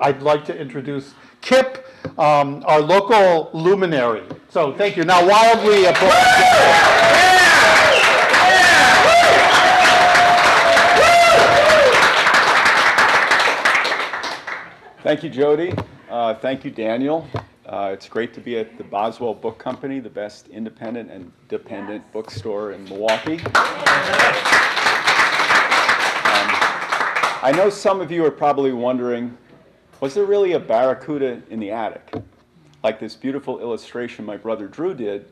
I'd like to introduce Kipp, our local luminary. So thank you. Now wildly applause. Thank you, Jody. Thank you, Daniel. It's great to be at the Boswell Book Company, the best independent and dependent bookstore in Milwaukee. I know some of you are probably wondering, was there really a Barracuda in the attic? Like this beautiful illustration my brother Drew did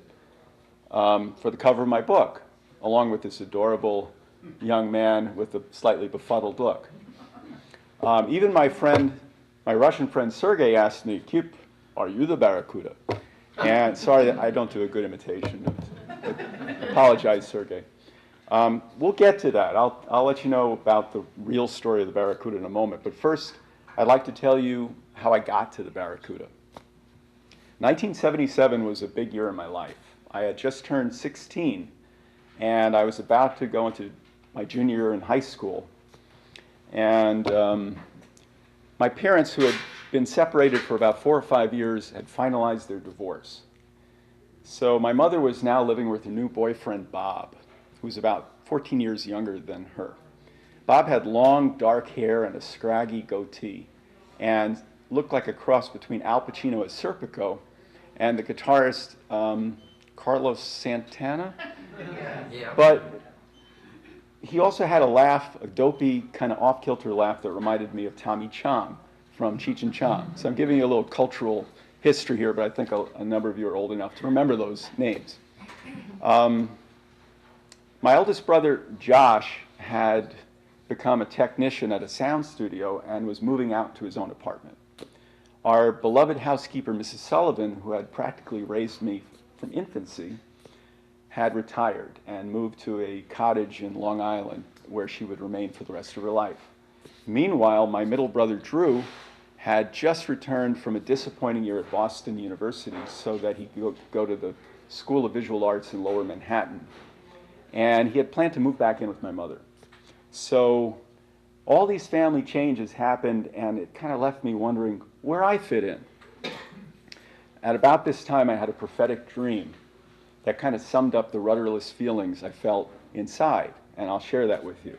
for the cover of my book, along with this adorable young man with a slightly befuddled look. Even my Russian friend Sergey asked me, Kipp, are you the Barracuda? And sorry, I don't do a good imitation. Apologize, Sergey. We'll get to that. I'll let you know about the real story of the Barracuda in a moment. But first, I'd like to tell you how I got to the Barracuda. 1977 was a big year in my life. I had just turned 16, and I was about to go into my junior year in high school. And my parents, who had been separated for about 4 or 5 years, had finalized their divorce. So my mother was now living with her new boyfriend, Bob, who was about 14 years younger than her. Bob had long, dark hair and a scraggy goatee, and looked like a cross between Al Pacino as Serpico and the guitarist Carlos Santana. Yeah. But he also had a laugh, a dopey, kind of off-kilter laugh that reminded me of Tommy Chong from Cheech and Chong. So I'm giving you a little cultural history here, but I think a number of you are old enough to remember those names. My oldest brother, Josh, had become a technician at a sound studio and was moving out to his own apartment. Our beloved housekeeper, Mrs. Sullivan, who had practically raised me from infancy, had retired and moved to a cottage in Long Island where she would remain for the rest of her life. Meanwhile, my middle brother, Drew, had just returned from a disappointing year at Boston University so that he could go to the School of Visual Arts in Lower Manhattan. And he had planned to move back in with my mother. So all these family changes happened, and it kind of left me wondering where I fit in. At about this time, I had a prophetic dream that kind of summed up the rudderless feelings I felt inside, and I'll share that with you.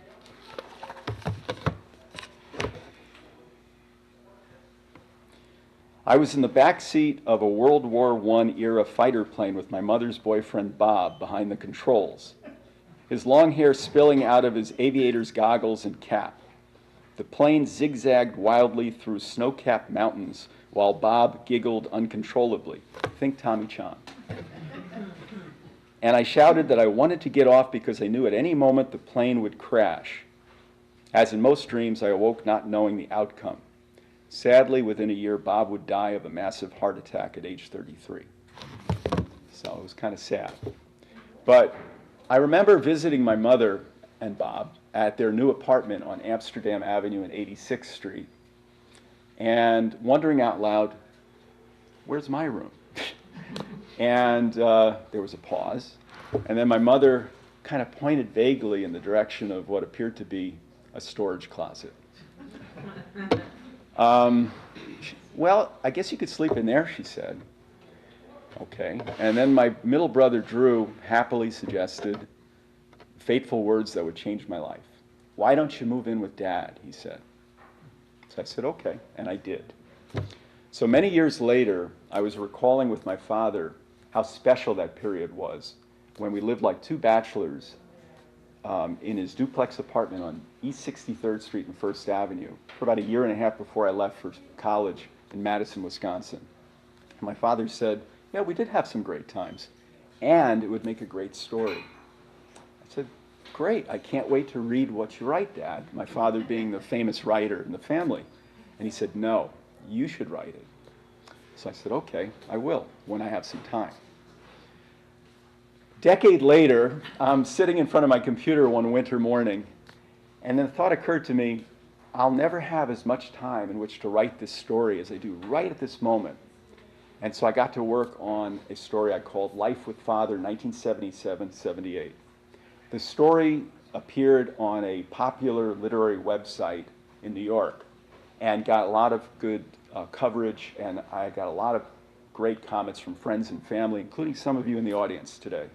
I was in the back seat of a World War I era fighter plane with my mother's boyfriend Bob behind the controls, his long hair spilling out of his aviator's goggles and cap. The plane zigzagged wildly through snow-capped mountains while Bob giggled uncontrollably. Think Tommy Chong. And I shouted that I wanted to get off because I knew at any moment the plane would crash. As in most dreams, I awoke not knowing the outcome. Sadly, within a year, Bob would die of a massive heart attack at age 33. So it was kind of sad. But I remember visiting my mother and Bob at their new apartment on Amsterdam Avenue and 86th Street and wondering out loud, where's my room? And there was a pause. And then my mother kind of pointed vaguely in the direction of what appeared to be a storage closet. Well, I guess you could sleep in there, she said. Okay. And then my middle brother, Drew, happily suggested fateful words that would change my life. Why don't you move in with Dad, he said. So I said, okay, and I did. So many years later, I was recalling with my father how special that period was when we lived like two bachelors in his duplex apartment on East 63rd Street and First Avenue for about a year and a half before I left for college in Madison, Wisconsin. And my father said, yeah, we did have some great times, and it would make a great story. I said, great, I can't wait to read what you write, Dad, my father being the famous writer in the family. And he said, no, you should write it. So I said, okay, I will, when I have some time. A decade later, I'm sitting in front of my computer one winter morning, and then the thought occurred to me, I'll never have as much time in which to write this story as I do right at this moment. And so I got to work on a story I called Life with Father, 1977-78. The story appeared on a popular literary website in New York, and got a lot of good coverage, and I got a lot of great comments from friends and family, including some of you in the audience today.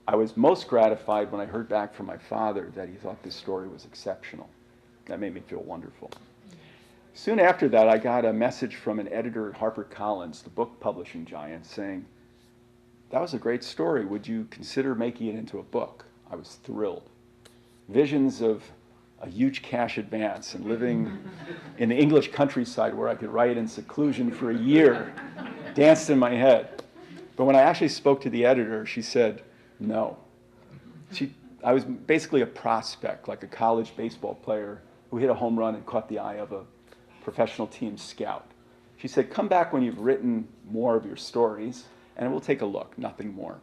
I was most gratified when I heard back from my father that he thought this story was exceptional. That made me feel wonderful. Soon after that, I got a message from an editor at HarperCollins, the book publishing giant, saying, "That was a great story. Would you consider making it into a book?" I was thrilled. Visions of a huge cash advance and living in the English countryside where I could write in seclusion for a year danced in my head. But when I actually spoke to the editor, she said, no. I was basically a prospect, like a college baseball player who hit a home run and caught the eye of a professional team scout. She said, come back when you've written more of your stories, and we'll take a look, nothing more.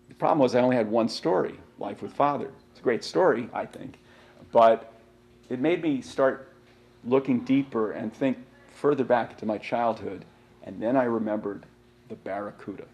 The problem was I only had one story, Life with Father. It's a great story, I think, but it made me start looking deeper and think further back into my childhood, and then I remembered the Barracuda.